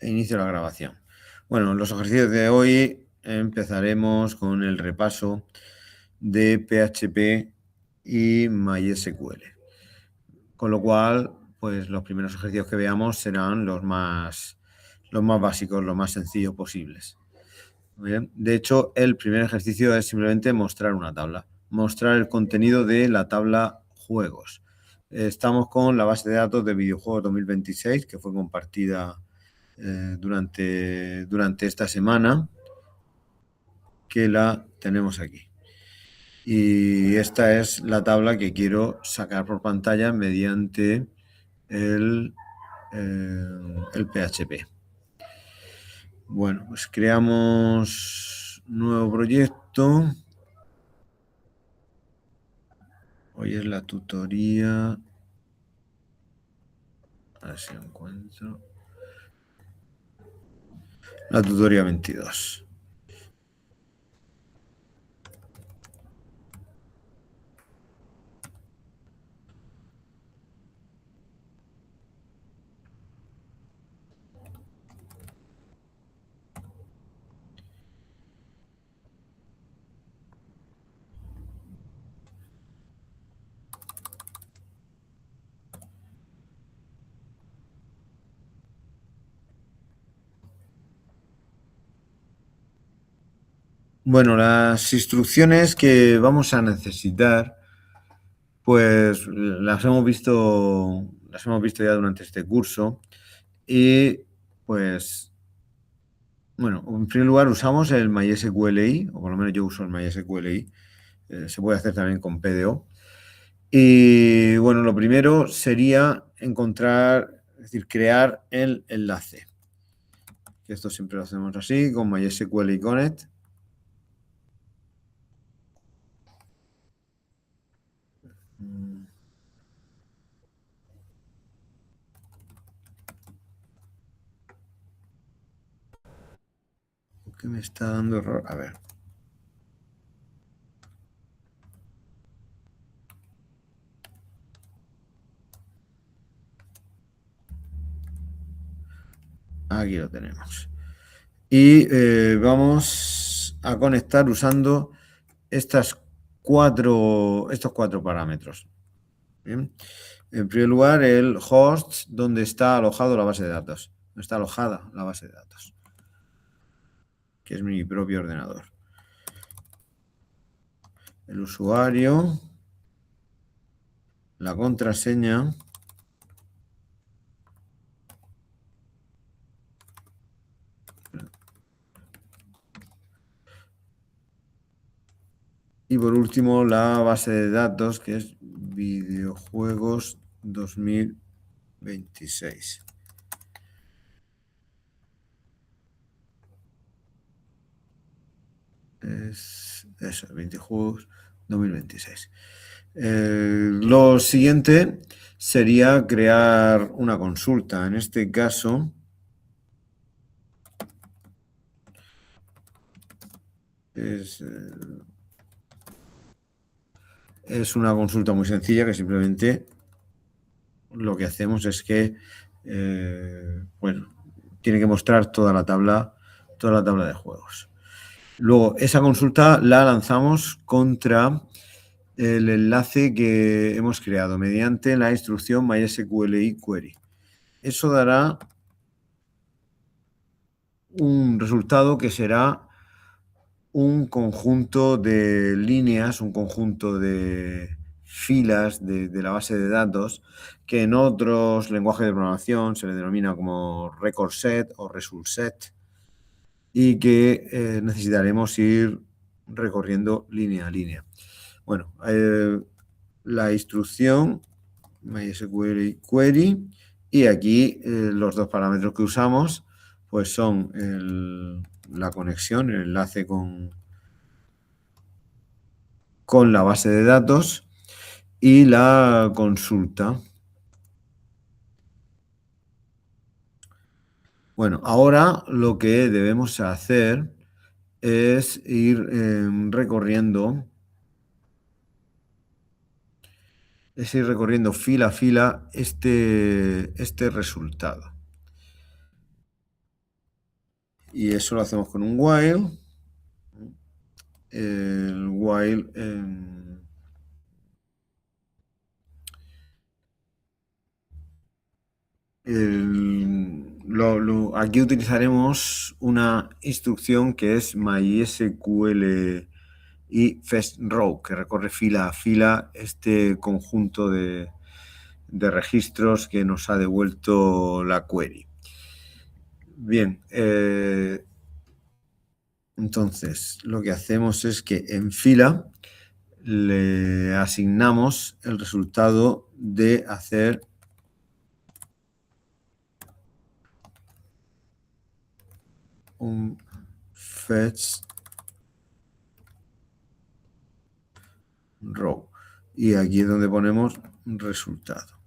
inicio la grabación. Bueno, los ejercicios de hoy empezaremos con el repaso de PHP y MySQL. Con lo cual, pues los primeros ejercicios que veamos serán los más básicos, los más sencillos posibles. Bien. De hecho, el primer ejercicio es simplemente mostrar una tabla, mostrar el contenido de la tabla juegos. Estamos con la base de datos de videojuegos 2026, que fue compartida durante esta semana, que la tenemos aquí. Y esta es la tabla que quiero sacar por pantalla mediante el PHP. Bueno, pues creamos nuevo proyecto. Hoy es la tutoría. A ver si lo encuentro. La tutoría 22. Bueno, las instrucciones que vamos a necesitar, pues las hemos visto ya durante este curso. Y pues, bueno, en primer lugar usamos el MySQLi, o por lo menos yo uso el MySQLi. Se puede hacer también con PDO. Y bueno, lo primero sería encontrar, es decir, crear el enlace. Esto siempre lo hacemos así, con MySQL y Connect. ¿Por qué me está dando error? A ver. Aquí lo tenemos. Y vamos a conectar usando estos cuatro parámetros. Bien. En primer lugar, el host, donde está alojado la base de datos. Donde está alojada la base de datos, que es mi propio ordenador. El usuario, la contraseña, y por último la base de datos, que es videojuegos 2026. Es eso, videojuegos 2026. Lo siguiente sería crear una consulta. En este caso, es una consulta muy sencilla que simplemente lo que hacemos es que bueno, tiene que mostrar toda la tabla de juegos. Luego, esa consulta la lanzamos contra el enlace que hemos creado mediante la instrucción MySQLi query. Eso dará un resultado que será un conjunto de líneas, un conjunto de filas de la base de datos que en otros lenguajes de programación se le denomina como record set o result set, y que necesitaremos ir recorriendo línea a línea. Bueno, la instrucción MySQL query, y aquí los dos parámetros que usamos pues son la conexión, el enlace con la base de datos, y la consulta. Bueno, ahora lo que debemos hacer es ir recorriendo fila a fila este resultado. Y eso lo hacemos con un while. El while aquí utilizaremos una instrucción que es MySQL y first row, que recorre fila a fila este conjunto de registros que nos ha devuelto la query. Bien, entonces lo que hacemos es que en fila le asignamos el resultado de hacer un fetch row. Y aquí es donde ponemos resultado.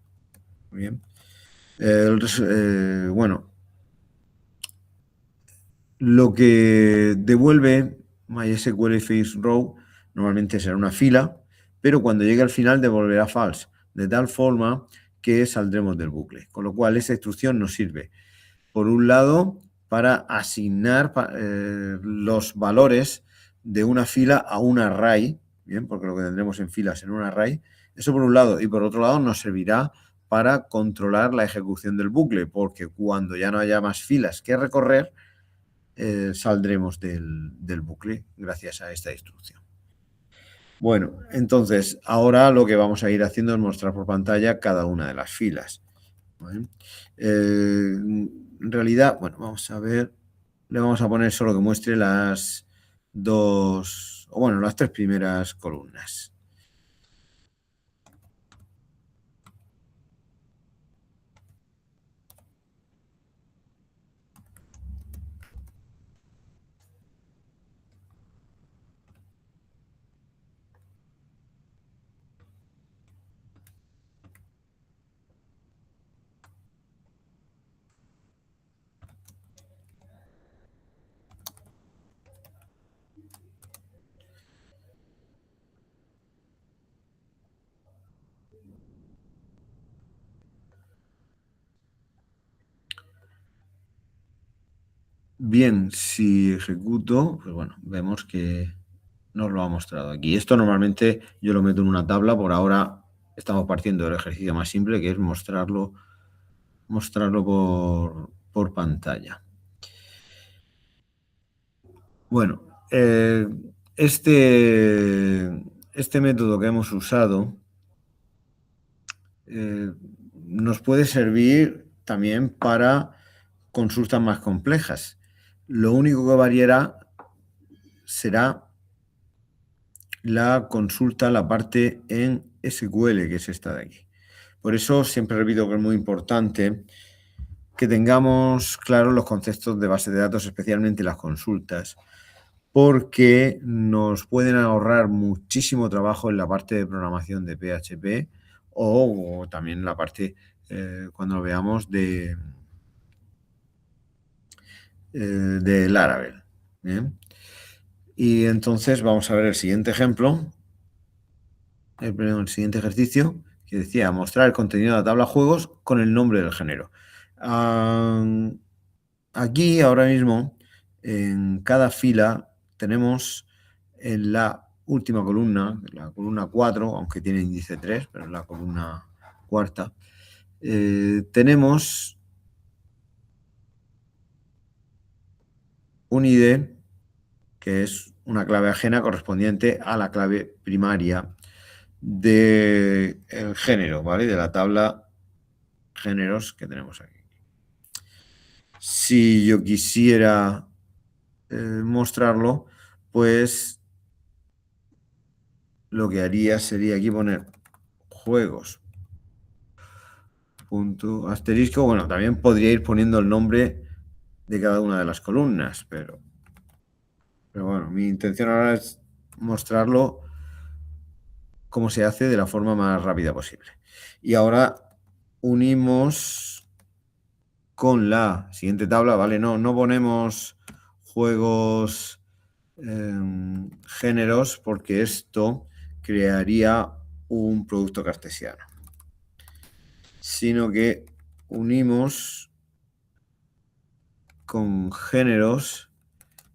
Bien. Bueno, lo que devuelve MySQL first row normalmente será una fila, pero cuando llegue al final devolverá false, de tal forma que saldremos del bucle. Con lo cual, esa instrucción nos sirve, por un lado, para asignar los valores de una fila a un array, bien, porque lo que tendremos en filas en un array, eso por un lado, y por otro lado nos servirá para controlar la ejecución del bucle, porque cuando ya no haya más filas que recorrer, saldremos del bucle gracias a esta instrucción. Bueno, entonces ahora lo que vamos a ir haciendo es mostrar por pantalla cada una de las filas. ¿Vale? En realidad, bueno, vamos a ver, le vamos a poner solo que muestre las dos, o bueno, las tres primeras columnas. Bien, si ejecuto, pues bueno, vemos que nos lo ha mostrado aquí. Esto normalmente yo lo meto en una tabla, por ahora estamos partiendo del ejercicio más simple, que es mostrarlo por pantalla. Bueno, este método que hemos usado nos puede servir también para consultas más complejas. Lo único que variará será la consulta, la parte en SQL, que es esta de aquí. Por eso siempre repito que es muy importante que tengamos claros los conceptos de base de datos, especialmente las consultas, porque nos pueden ahorrar muchísimo trabajo en la parte de programación de PHP o también en la parte, cuando lo veamos, de Laravel. ¿Bien? Y entonces vamos a ver el siguiente ejemplo, el siguiente ejercicio, que decía mostrar el contenido de la tabla juegos con el nombre del género. Aquí ahora mismo en cada fila tenemos en la última columna, la columna 4, aunque tiene índice 3, pero en la columna cuarta, tenemos un ID que es una clave ajena correspondiente a la clave primaria del género, ¿vale? De la tabla géneros que tenemos aquí. Si yo quisiera mostrarlo, pues lo que haría sería aquí poner juegos punto asterisco. Bueno, también podría ir poniendo el nombre de cada una de las columnas, pero bueno, mi intención ahora es mostrarlo como se hace de la forma más rápida posible. Y ahora unimos con la siguiente tabla, ¿vale? No ponemos juegos géneros, porque esto crearía un producto cartesiano, sino que unimos con géneros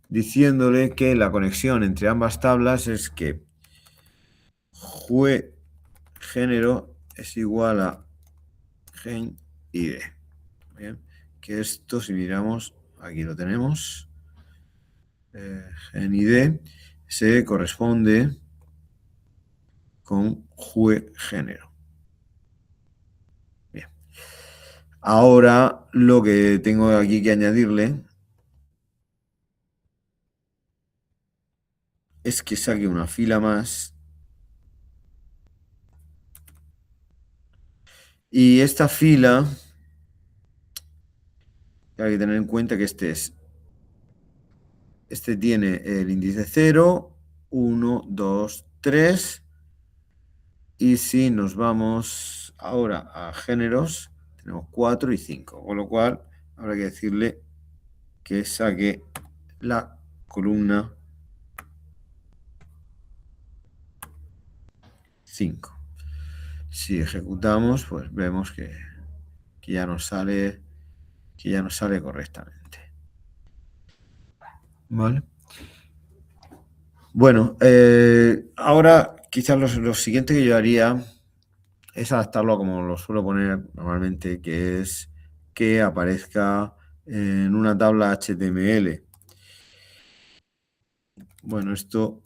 diciéndole que la conexión entre ambas tablas es que jue género es igual a gen id. Bien, que esto, si miramos, aquí lo tenemos, gen id se corresponde con jue género. Bien. Ahora lo que tengo aquí que añadirle es que saque una fila más. Y esta fila, hay que tener en cuenta que este tiene el índice 0, 1, 2, 3. Y si nos vamos ahora a géneros, tenemos 4 y 5. Con lo cual, habrá que decirle que saque la columna 5. Si ejecutamos, pues vemos que ya nos sale correctamente. ¿Vale? Bueno, ahora quizás lo siguiente que yo haría es adaptarlo a como lo suelo poner normalmente, que es que aparezca en una tabla HTML. Bueno, esto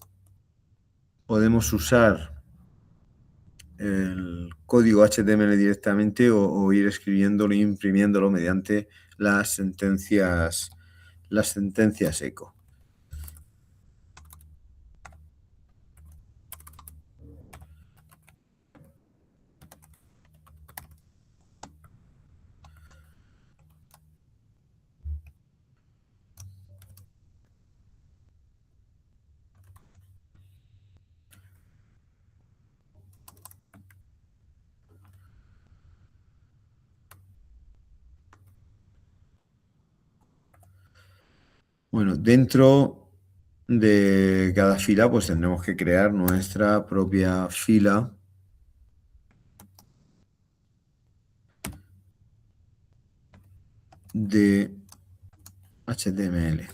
podemos usar el código HTML directamente o ir escribiéndolo e imprimiéndolo mediante las sentencias echo. Bueno, dentro de cada fila pues tendremos que crear nuestra propia fila de HTML.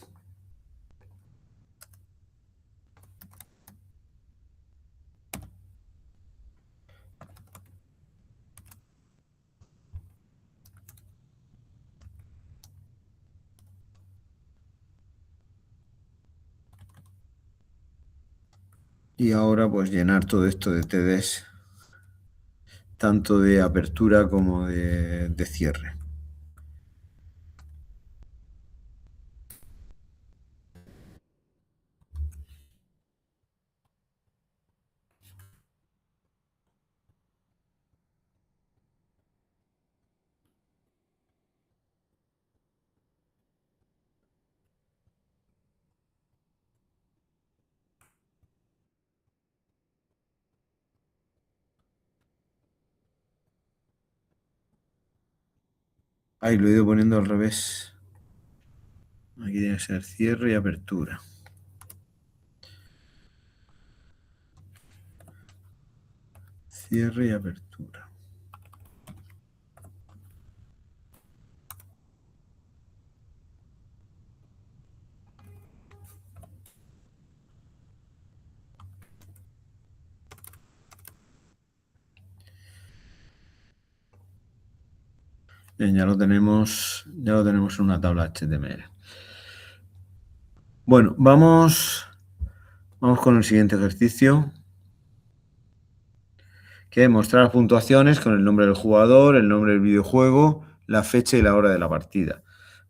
Y ahora pues llenar todo esto de TDs, tanto de apertura como de cierre. Ahí lo he ido poniendo al revés. Aquí tiene que ser cierre y apertura. Cierre y apertura. Bien, ya lo tenemos en una tabla HTML. Bueno, vamos con el siguiente ejercicio, que es mostrar las puntuaciones con el nombre del jugador, el nombre del videojuego, la fecha y la hora de la partida.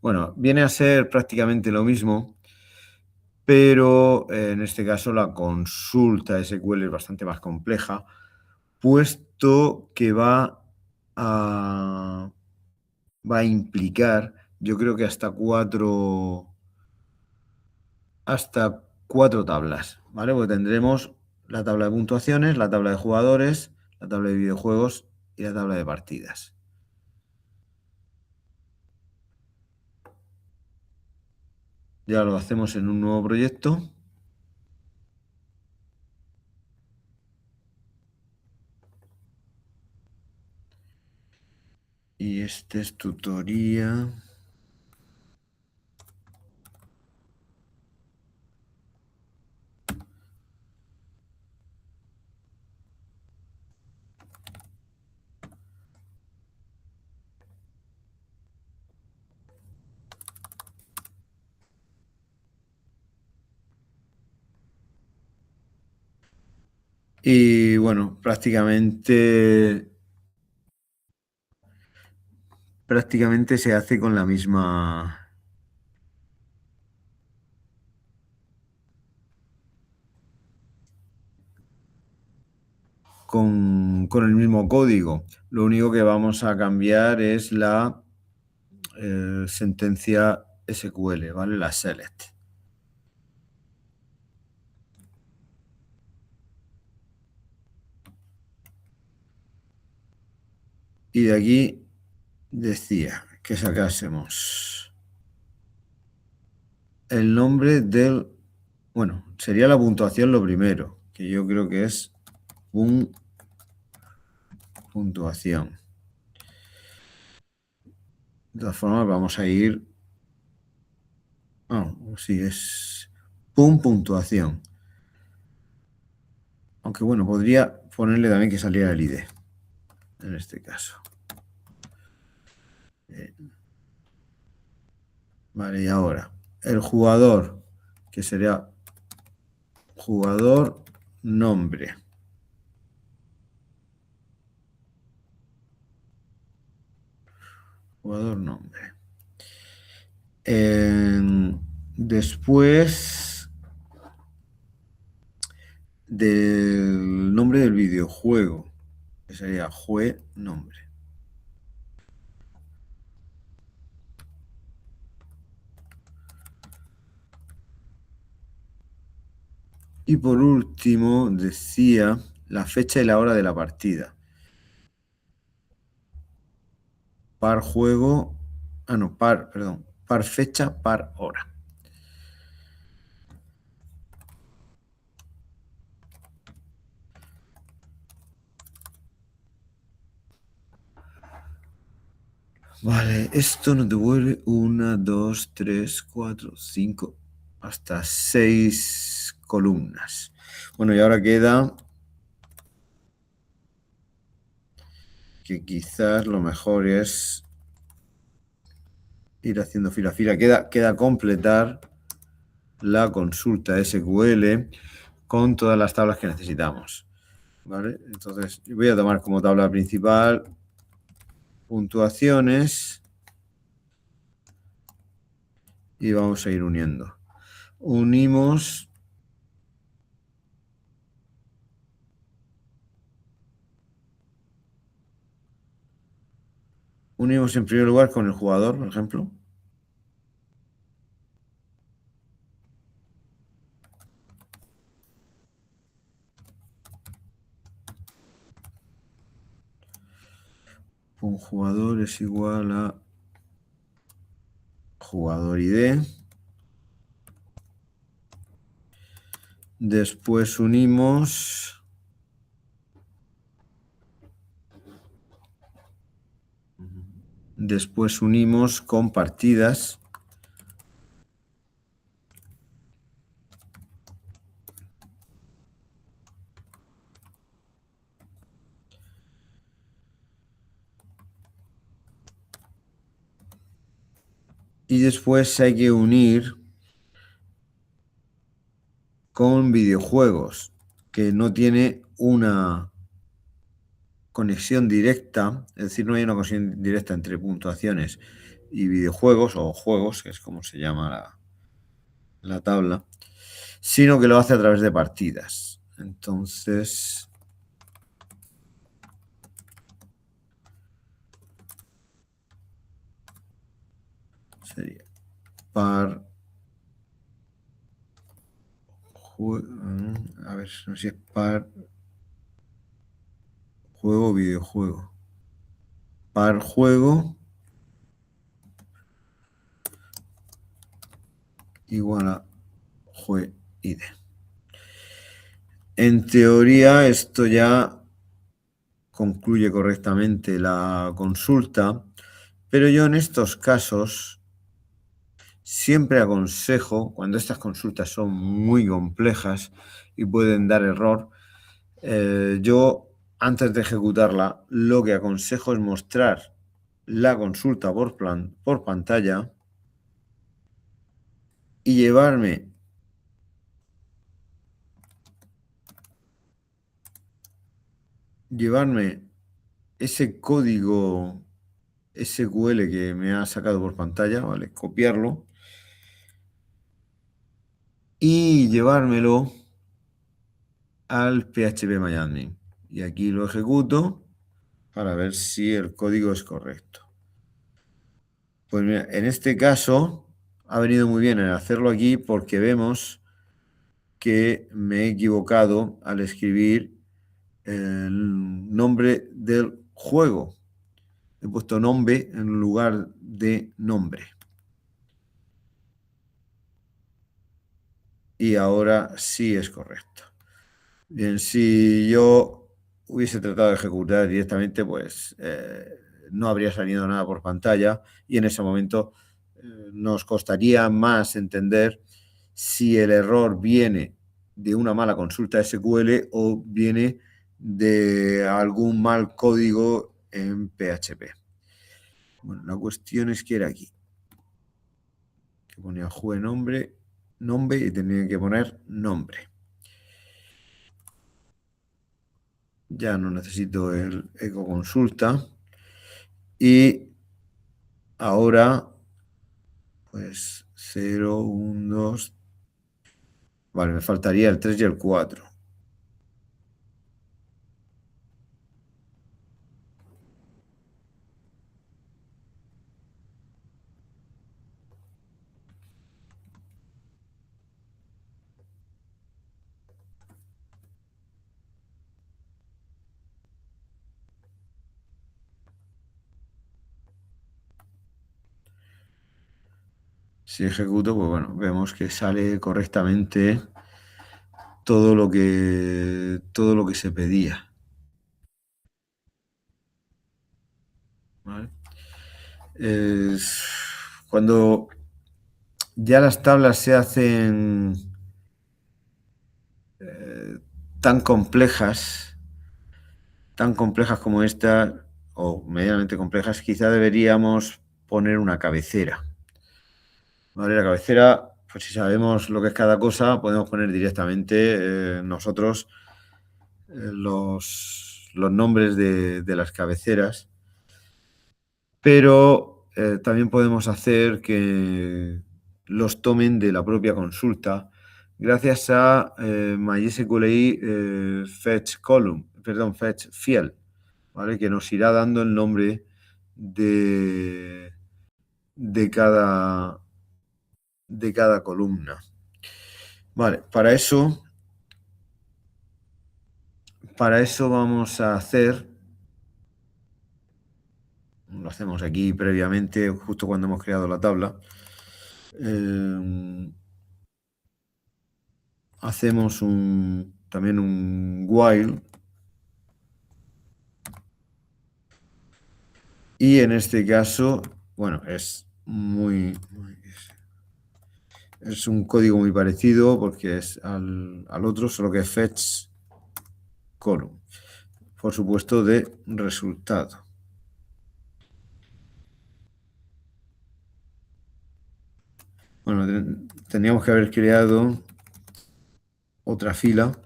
Bueno, viene a ser prácticamente lo mismo, pero en este caso la consulta SQL es bastante más compleja, puesto que va a implicar, yo creo que hasta cuatro tablas, ¿vale? Porque tendremos la tabla de puntuaciones, la tabla de jugadores, la tabla de videojuegos y la tabla de partidas. Ya lo hacemos en un nuevo proyecto. Y este es tutoría Y bueno, prácticamente se hace con la misma. Con el mismo código. Lo único que vamos a cambiar es la sentencia SQL, ¿vale? La select. Y de aquí decía que sacásemos el nombre del. Bueno, sería la puntuación lo primero, que yo creo que es puntuación. De todas formas, vamos a ir. Sí, es puntuación. Aunque bueno, podría ponerle también que saliera el ID, en este caso. Vale, y ahora, el jugador, que sería jugador nombre. Jugador nombre. Después del nombre del videojuego, que sería jue nombre. Y por último, decía la fecha y la hora de la partida. Par juego. No, perdón. Par fecha, par hora. Vale, esto nos devuelve 1, 2, 3, 4, 5, hasta 6 columnas. Bueno, y ahora queda que quizás lo mejor es ir haciendo fila a fila. Queda completar la consulta SQL con todas las tablas que necesitamos. ¿Vale? Entonces, voy a tomar como tabla principal puntuaciones y vamos a ir uniendo. Unimos en primer lugar con el jugador, por ejemplo. Un jugador es igual a jugador ID. Después unimos con partidas. Y después hay que unir con videojuegos, que no tiene una conexión directa, es decir, no hay una conexión directa entre puntuaciones y videojuegos o juegos, que es como se llama la tabla, sino que lo hace a través de partidas. Entonces, sería par. A ver, no sé si es par juego videojuego. Par juego igual a jue id. En teoría, esto ya concluye correctamente la consulta, pero yo en estos casos siempre aconsejo, cuando estas consultas son muy complejas y pueden dar error, yo antes de ejecutarla, lo que aconsejo es mostrar la consulta por pantalla y llevarme llevarme ese código SQL que me ha sacado por pantalla, ¿vale? Copiarlo y llevármelo al PHP y aquí lo ejecuto para ver si el código es correcto. Pues mira, en este caso ha venido muy bien el hacerlo aquí porque vemos que me he equivocado al escribir el nombre del juego. He puesto nombre en lugar de nombre. Y ahora sí es correcto. Bien, si yo hubiese tratado de ejecutar directamente, pues no habría salido nada por pantalla y en ese momento nos costaría más entender si el error viene de una mala consulta SQL o viene de algún mal código en PHP. Bueno, la cuestión es que era aquí. Que ponía juego nombre y tenía que poner nombre. Ya no necesito el eco consulta. Y ahora, pues 0, 1, 2. Vale, me faltaría el 3 y el 4. Si ejecuto, pues bueno, vemos que sale correctamente todo lo que se pedía. ¿Vale? Cuando ya las tablas se hacen tan complejas como esta, o medianamente complejas, quizá deberíamos poner una cabecera. ¿Vale? La cabecera, pues si sabemos lo que es cada cosa, podemos poner directamente nosotros los nombres de las cabeceras, pero también podemos hacer que los tomen de la propia consulta gracias a MySQLi Fetch Field, ¿vale? Que nos irá dando el nombre de cada columna. Vale, para eso vamos a hacer, lo hacemos aquí previamente, justo cuando hemos creado la tabla. Hacemos también un while. Y en este caso, bueno, es un código muy parecido porque es al otro, solo que es fetch column. Por supuesto, de resultado. Bueno, tendríamos que haber creado otra fila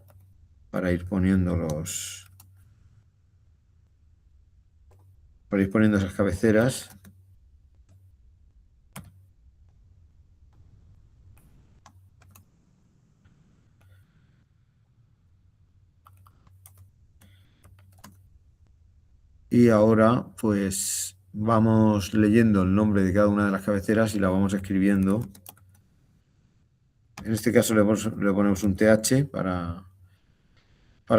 para ir poniendo esas cabeceras. Y ahora, pues, vamos leyendo el nombre de cada una de las cabeceras y la vamos escribiendo. En este caso le ponemos un TH para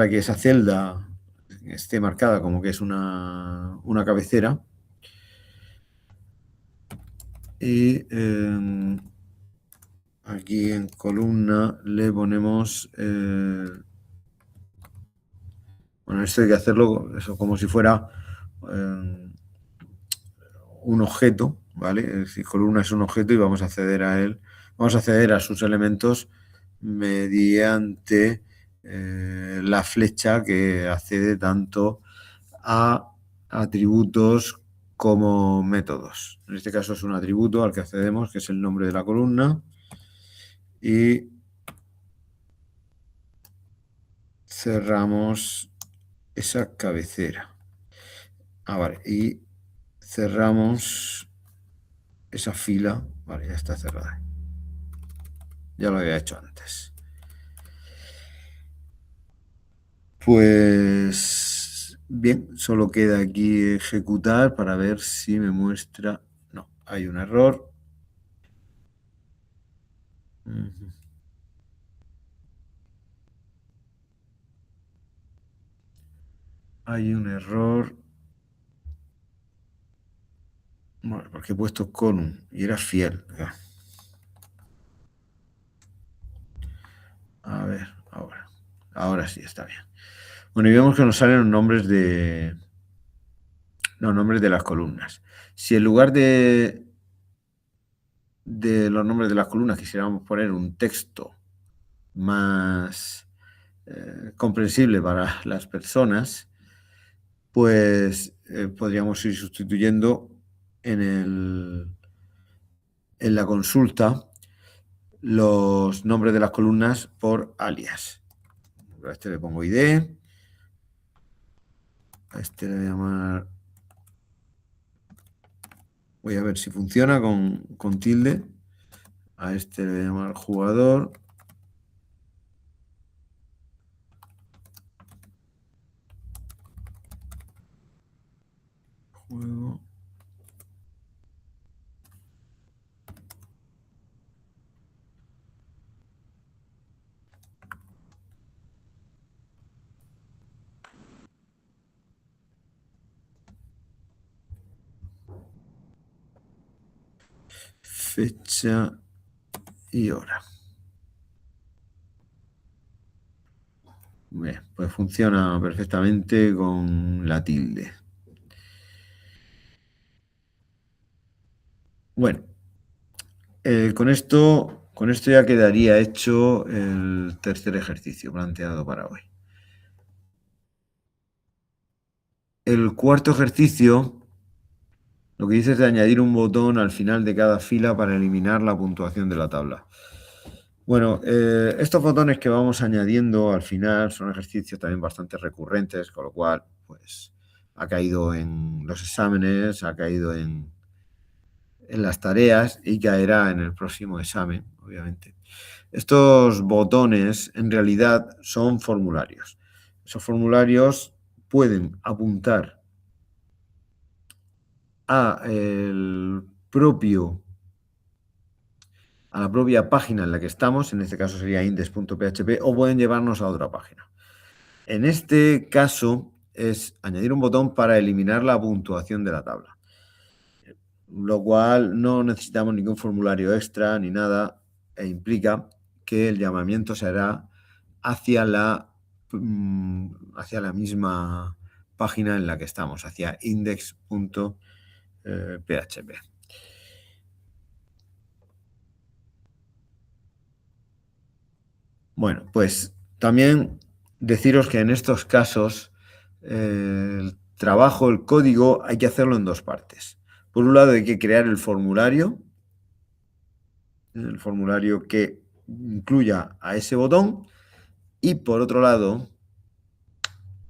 que esa celda esté marcada como que es una cabecera. Y aquí en columna le ponemos... bueno, esto hay que hacerlo eso, como si fuera un objeto, ¿vale? Es decir, columna es un objeto y vamos a acceder a él. Vamos a acceder a sus elementos mediante la flecha que accede tanto a atributos como métodos. En este caso es un atributo al que accedemos, que es el nombre de la columna. Y cerramos esa cabecera. Vale, y cerramos esa fila. Vale, ya está cerrada. Ya lo había hecho antes. Pues bien, solo queda aquí ejecutar para ver si me muestra. No, hay un error. Hay un error. Bueno, porque he puesto column y era fiel. A ver, ahora. Ahora sí está bien. Bueno, y vemos que nos salen los nombres de las columnas. Si en lugar de los nombres de las columnas quisiéramos poner un texto más comprensible para las personas, pues podríamos ir sustituyendo en la consulta los nombres de las columnas por alias. A este le pongo ID, a este le voy a llamar, voy a ver si funciona con tilde, a este le voy a llamar jugador, juego, fecha y hora. Bien, pues funciona perfectamente con la tilde. Bueno, con esto ya quedaría hecho el tercer ejercicio planteado para hoy. El cuarto ejercicio lo que dice es de añadir un botón al final de cada fila para eliminar la puntuación de la tabla. Bueno, estos botones que vamos añadiendo al final son ejercicios también bastante recurrentes, con lo cual, pues, ha caído en los exámenes, ha caído en las tareas y caerá en el próximo examen, obviamente. Estos botones en realidad son formularios. Esos formularios pueden apuntar a la propia página en la que estamos, en este caso sería index.php, o pueden llevarnos a otra página. En este caso es añadir un botón para eliminar la puntuación de la tabla, lo cual no necesitamos ningún formulario extra ni nada, e implica que el llamamiento se hará hacia la misma página en la que estamos, hacia index.php. Bueno, pues también deciros que en estos casos el trabajo, el código, hay que hacerlo en dos partes. Por un lado hay que crear el formulario que incluya a ese botón, y por otro lado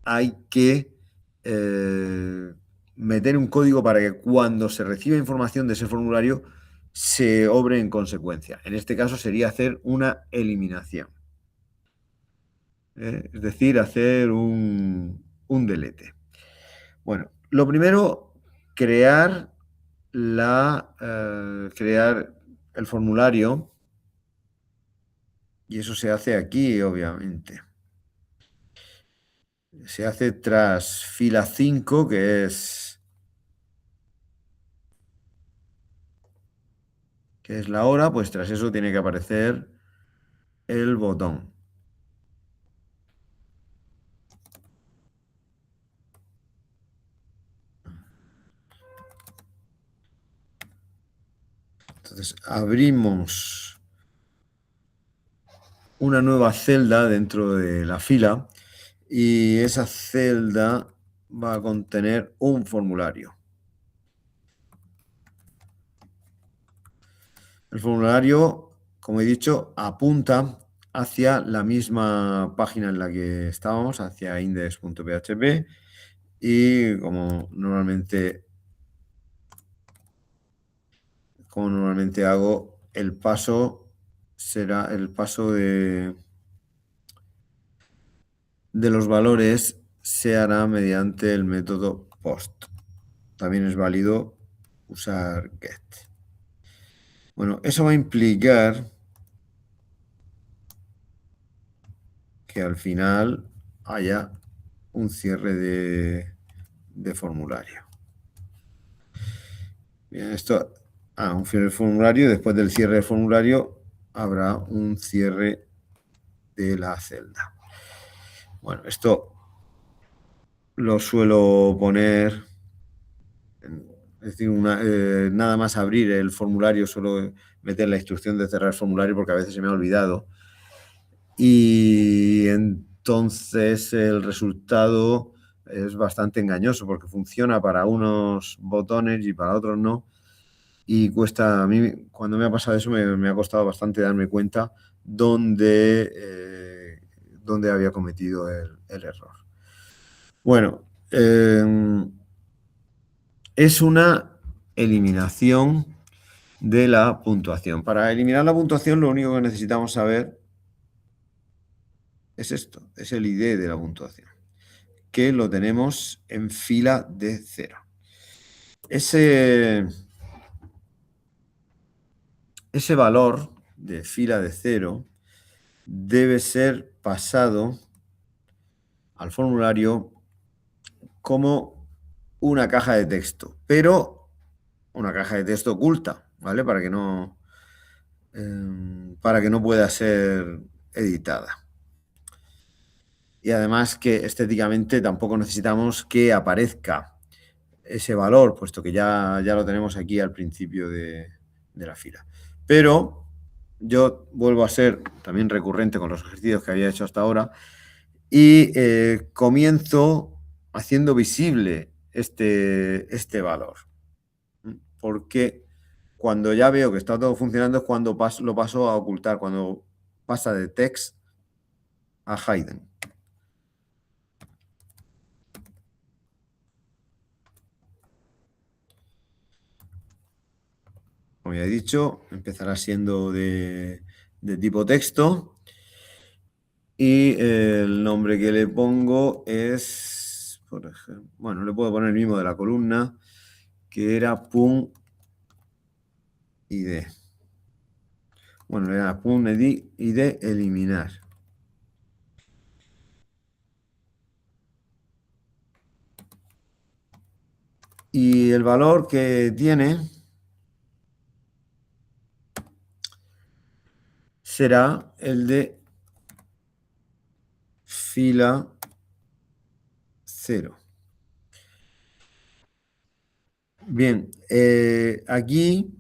hay que meter un código para que cuando se reciba información de ese formulario se obre en consecuencia. En este caso sería hacer una eliminación. Es decir, hacer un delete. Bueno, lo primero, crear el formulario, y eso se hace aquí, obviamente. Se hace tras fila 5, que es la hora, pues tras eso tiene que aparecer el botón. Entonces abrimos una nueva celda dentro de la fila y esa celda va a contener un formulario. El formulario, como he dicho, apunta hacia la misma página en la que estábamos, hacia index.php, y como normalmente hago, el paso será el paso de los valores se hará mediante el método post. También es válido usar get. Bueno, eso va a implicar que al final haya un cierre de formulario. Bien, esto, un cierre de formulario. Después del cierre de formulario habrá un cierre de la celda. Bueno, esto lo suelo poner, es decir, nada más abrir el formulario suelo meter la instrucción de cerrar el formulario porque a veces se me ha olvidado. Y entonces el resultado es bastante engañoso porque funciona para unos botones y para otros no. Y cuesta, a mí cuando me ha pasado eso me ha costado bastante darme cuenta dónde había cometido el error. Bueno, es una eliminación de la puntuación. Para eliminar la puntuación lo único que necesitamos saber es esto, es el ID de la puntuación, que lo tenemos en fila de 0. Ese valor de fila de 0 debe ser pasado al formulario como una caja de texto, pero una caja de texto oculta, ¿vale? Para que no pueda ser editada. Y además que estéticamente tampoco necesitamos que aparezca ese valor, puesto que ya lo tenemos aquí al principio de la fila. Pero yo vuelvo a ser también recurrente con los ejercicios que había hecho hasta ahora y comienzo haciendo visible este valor. Porque cuando ya veo que está todo funcionando es cuando lo paso a ocultar, cuando pasa de text a hidden. Como ya he dicho, empezará siendo de tipo texto y el nombre que le pongo es, por ejemplo, bueno, le puedo poner el mismo de la columna, que era pun id. Bueno, era pun id eliminar. Y el valor que tiene será el de fila 0. Bien, aquí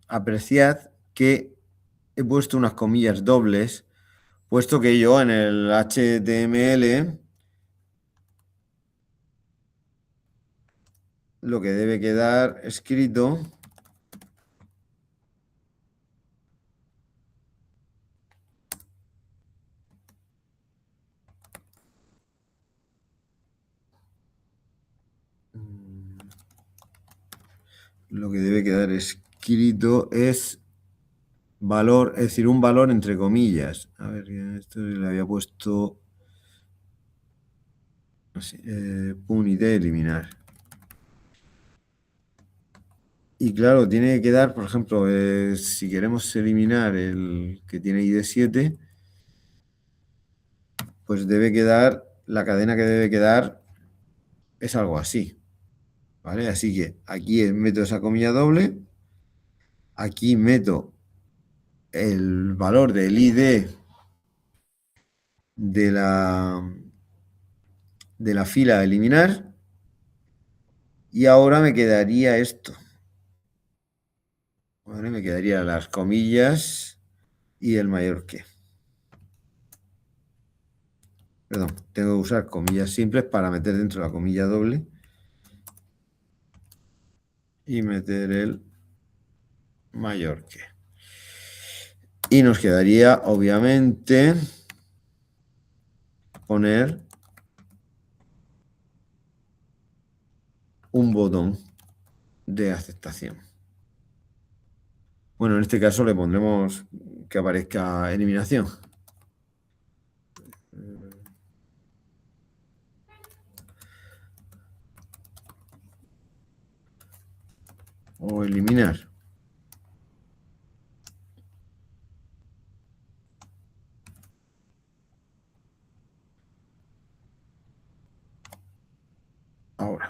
apreciad que he puesto unas comillas dobles, puesto que yo en el HTML lo que debe quedar escrito es valor, es decir, un valor entre comillas. A ver, esto le había puesto así, pun id eliminar. Y claro, tiene que quedar, por ejemplo, si queremos eliminar el que tiene id 7, pues debe quedar, la cadena que debe quedar es algo así. ¿Vale? Así que aquí meto esa comilla doble, aquí meto el valor del ID de la fila a eliminar y ahora me quedaría esto. ¿Vale? Me quedarían las comillas y el mayor que. Perdón, tengo que usar comillas simples para meter dentro la comilla doble y meter el mayor que. Y nos quedaría, obviamente, poner un botón de aceptación. Bueno, en este caso le pondremos que aparezca eliminación. O eliminar.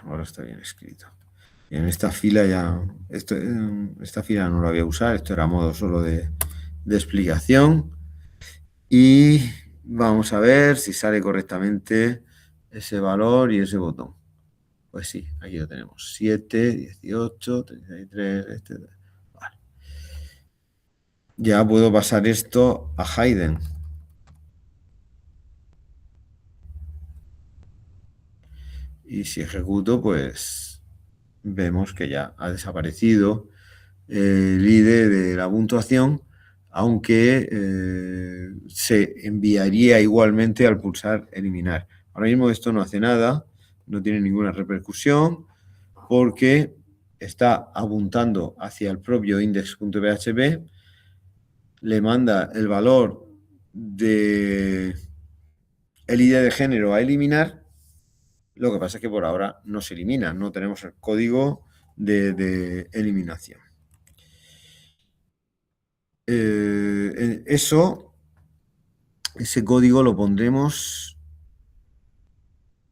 Ahora está bien escrito. Y en esta fila ya, esta fila no la voy a usar, esto era modo solo de explicación. Y vamos a ver si sale correctamente ese valor y ese botón. Pues sí, aquí lo tenemos. 7, 18, 33, Vale. Ya puedo pasar esto a Hayden. Y si ejecuto, pues vemos que ya ha desaparecido el ID de la puntuación, aunque se enviaría igualmente al pulsar eliminar. Ahora mismo esto no hace nada, no tiene ninguna repercusión, porque está apuntando hacia el propio index.php, le manda el valor de el ID de género a eliminar. Lo que pasa es que por ahora no se elimina, no tenemos el código de eliminación. Ese código lo pondremos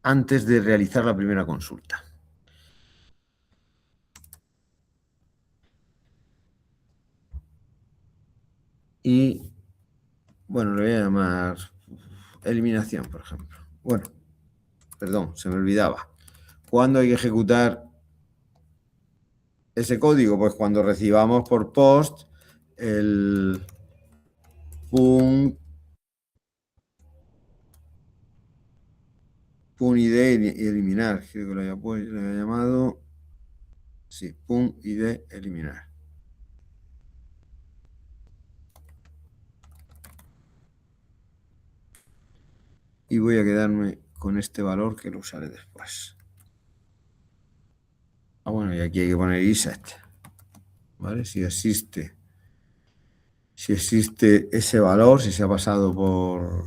antes de realizar la primera consulta. Y, bueno, le voy a llamar eliminación, por ejemplo. Bueno, perdón, se me olvidaba. ¿Cuándo hay que ejecutar ese código? Pues cuando recibamos por post el pun id eliminar. Creo que lo había llamado. Sí, pun id eliminar. Y voy a quedarme con este valor que lo usaré después. Bueno, y aquí hay que poner iset. ¿Vale? Si existe ese valor, si se ha pasado por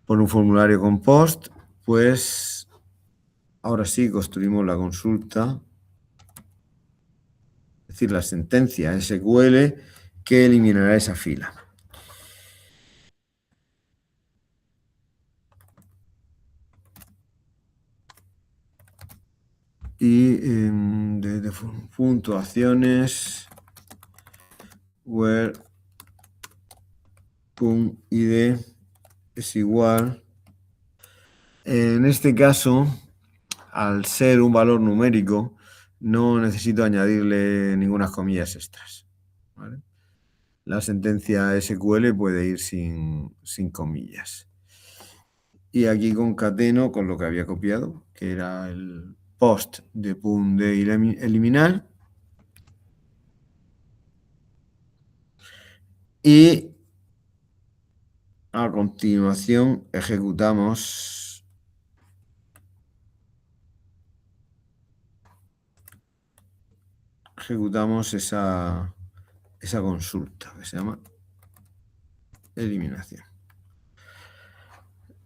un formulario con post, pues ahora sí construimos la consulta, es decir, la sentencia SQL que eliminará esa fila. Y de puntuaciones where .id es igual. En este caso, al ser un valor numérico, no necesito añadirle ninguna comillas extras. ¿Vale? La sentencia SQL puede ir sin comillas. Y aquí concateno con lo que había copiado, que era el post de pun de eliminar. Y a continuación ejecutamos esa consulta que se llama eliminación.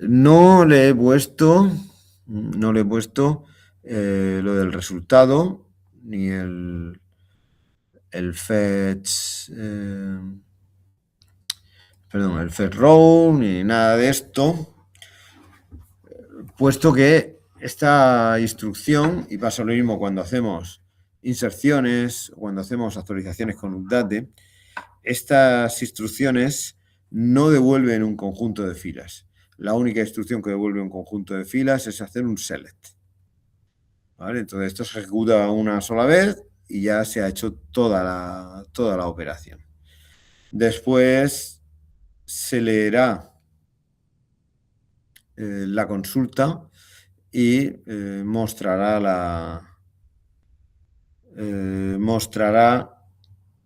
No le he puesto lo del resultado, ni el fetch, el fetch row, ni nada de esto, puesto que esta instrucción, y pasa lo mismo cuando hacemos inserciones, cuando hacemos actualizaciones con Update, estas instrucciones no devuelven un conjunto de filas. La única instrucción que devuelve un conjunto de filas es hacer un select. ¿Vale? Entonces esto se ejecuta una sola vez y ya se ha hecho toda la operación. Después se leerá la consulta y mostrará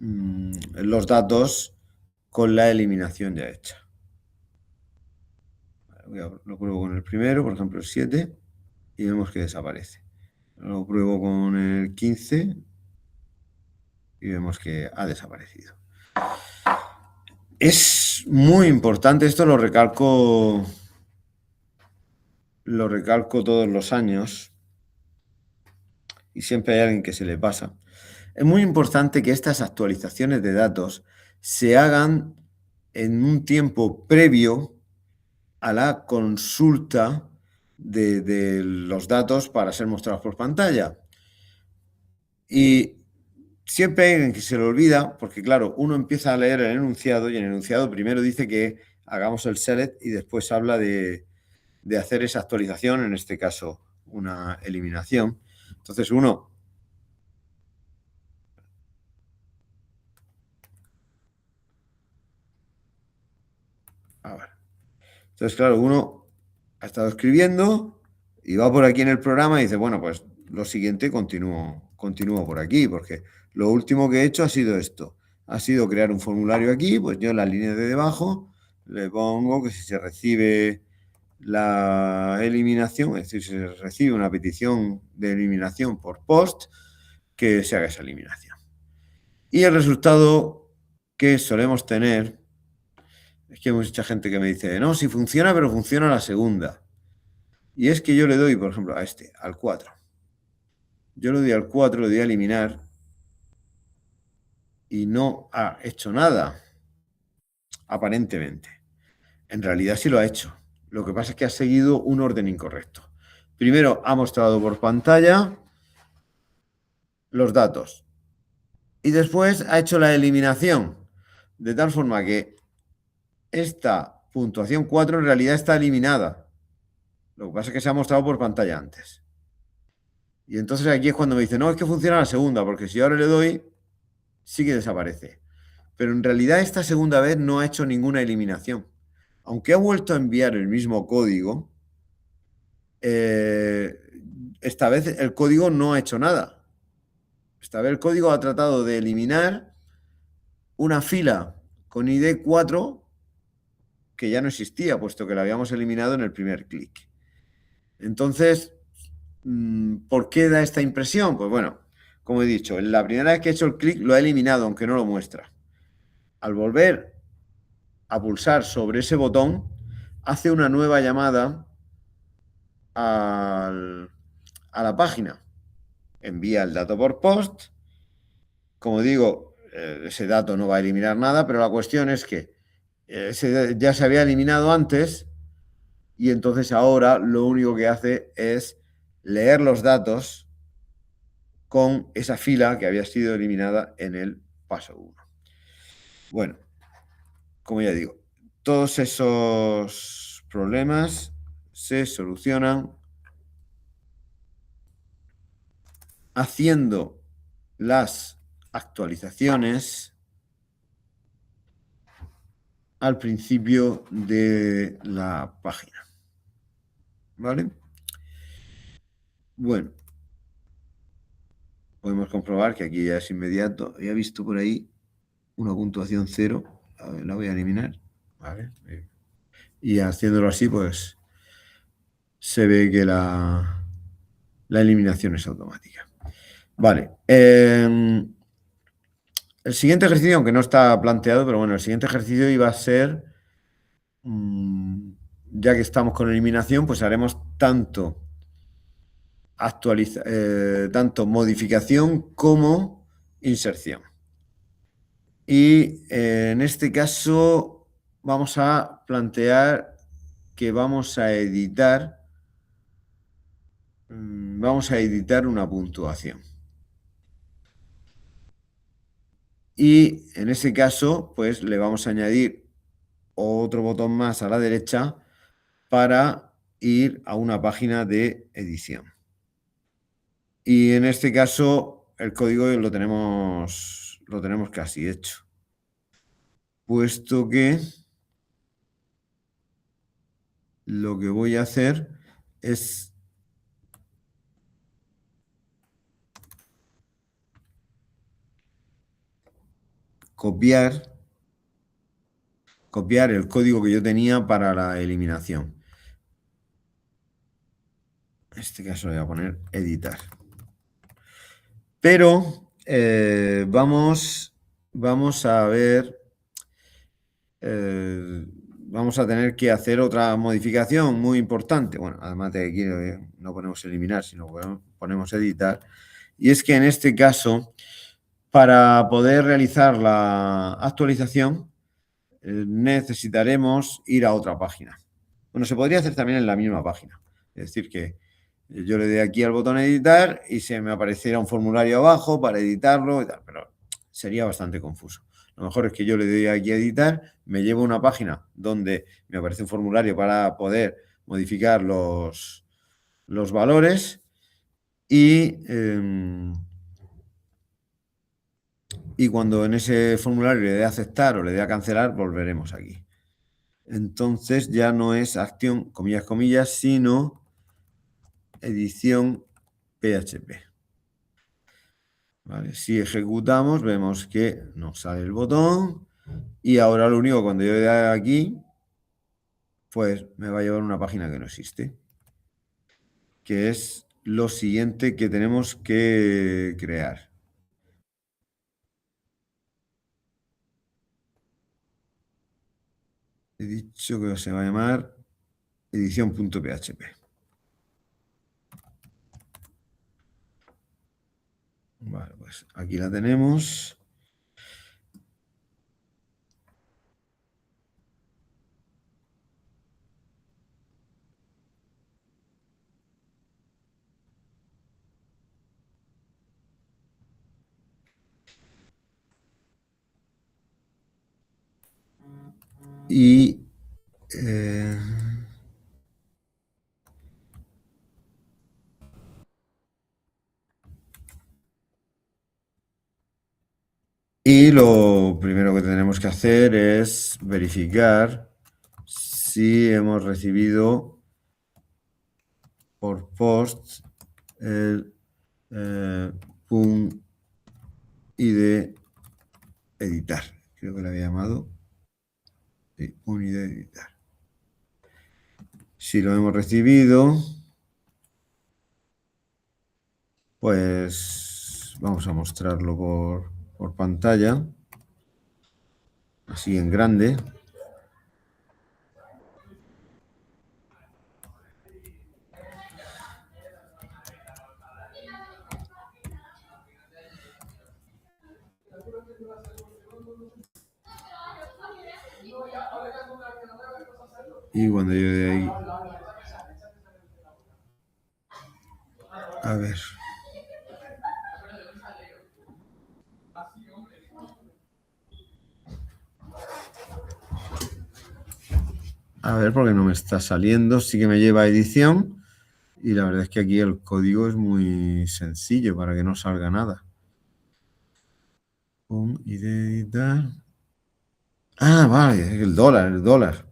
los datos con la eliminación ya hecha. Lo pruebo con el primero, por ejemplo el 7, y vemos que desaparece. Lo pruebo con el 15 y vemos que ha desaparecido. Es muy importante, esto lo recalco todos los años y siempre hay alguien que se le pasa. Es muy importante que estas actualizaciones de datos se hagan en un tiempo previo a la consulta de los datos para ser mostrados por pantalla. Y siempre hay alguien que se lo olvida, porque claro, uno empieza a leer el enunciado y el enunciado primero dice que hagamos el select y después habla de hacer esa actualización, en este caso una eliminación. Entonces uno... A ver. Entonces, claro, uno ha estado escribiendo y va por aquí en el programa y dice, bueno, pues lo siguiente continúo por aquí, porque lo último que he hecho ha sido esto. Ha sido crear un formulario aquí, pues yo en la línea de debajo le pongo que si se recibe la eliminación, es decir, si se recibe una petición de eliminación por post, que se haga esa eliminación. Y el resultado que solemos tener es que hay mucha gente que me dice, no, sí funciona, pero funciona la segunda. Y es que yo le doy, por ejemplo, a este, al 4. Yo le doy al 4, le doy a eliminar y no ha hecho nada, aparentemente. En realidad sí lo ha hecho. Lo que pasa es que ha seguido un orden incorrecto. Primero ha mostrado por pantalla los datos y después ha hecho la eliminación, de tal forma que esta puntuación 4 en realidad está eliminada. Lo que pasa es que se ha mostrado por pantalla antes. Y entonces aquí es cuando me dice, no, es que funciona la segunda, porque si ahora le doy, sí que desaparece. Pero en realidad esta segunda vez no ha hecho ninguna eliminación. Aunque ha vuelto a enviar el mismo código, esta vez el código no ha hecho nada. Esta vez el código ha tratado de eliminar una fila con ID 4 que ya no existía, puesto que la habíamos eliminado en el primer clic. Entonces, ¿por qué da esta impresión? Pues bueno, como he dicho, la primera vez que he hecho el clic lo ha eliminado, aunque no lo muestra. Al volver a pulsar sobre ese botón, hace una nueva llamada a la página. Envía el dato por post. Como digo, ese dato no va a eliminar nada, pero la cuestión es que ya se había eliminado antes y entonces ahora lo único que hace es leer los datos con esa fila que había sido eliminada en el paso 1. Bueno, como ya digo, todos esos problemas se solucionan haciendo las actualizaciones al principio de la página. ¿Vale? Bueno, podemos comprobar que aquí ya es inmediato. Ya he visto por ahí una puntuación 0. A ver, la voy a eliminar. ¿Vale? Y haciéndolo así, pues se ve que la eliminación es automática. Vale. El siguiente ejercicio, aunque no está planteado, pero bueno, el siguiente ejercicio iba a ser, ya que estamos con eliminación, pues haremos tanto tanto modificación como inserción. Y en este caso vamos a plantear que vamos a editar una puntuación. Y en ese caso, pues le vamos a añadir otro botón más a la derecha para ir a una página de edición. Y en este caso, el código lo tenemos casi hecho. Puesto que lo que voy a hacer es copiar el código que yo tenía para la eliminación. En este caso le voy a poner editar. Pero vamos a ver, vamos a tener que hacer otra modificación muy importante. Bueno, además de que aquí no ponemos eliminar, sino ponemos editar. Y es que en este caso, para poder realizar la actualización, necesitaremos ir a otra página. Bueno, se podría hacer también en la misma página. Es decir, que yo le doy aquí al botón editar y se me apareciera un formulario abajo para editarlo y tal, pero sería bastante confuso. Lo mejor es que yo le doy aquí a editar, me llevo a una página donde me aparece un formulario para poder modificar los valores y cuando en ese formulario le dé a aceptar o le dé a cancelar, volveremos aquí. Entonces ya no es acción, comillas, comillas, sino edición PHP. ¿Vale? Si ejecutamos, vemos que nos sale el botón y ahora lo único, cuando yo le dé aquí, pues me va a llevar a una página que no existe, que es lo siguiente que tenemos que crear. He dicho que se va a llamar edición.php. Vale, pues aquí la tenemos. Y lo primero que tenemos que hacer es verificar si hemos recibido por post el .id editar. Creo que lo había llamado. Sí, .id editar. Si lo hemos recibido, pues vamos a mostrarlo por pantalla, así en grande. Y cuando yo de ahí... A ver... A ver, porque no me está saliendo. Sí que me lleva a edición. Y la verdad es que aquí el código es muy sencillo para que no salga nada. Y de editar. Ah, vale, es el dólar.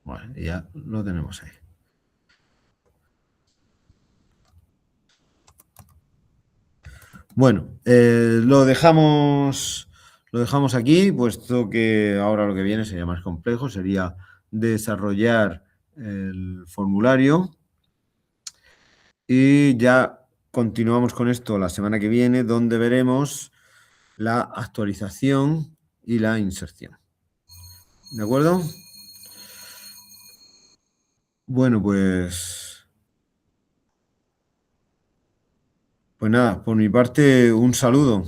Bueno, ya lo tenemos ahí. Bueno, lo dejamos aquí, puesto que ahora lo que viene sería más complejo, sería desarrollar el formulario y ya continuamos con esto la semana que viene, donde veremos la actualización y la inserción. ¿De acuerdo? Bueno, pues nada, por mi parte, un saludo.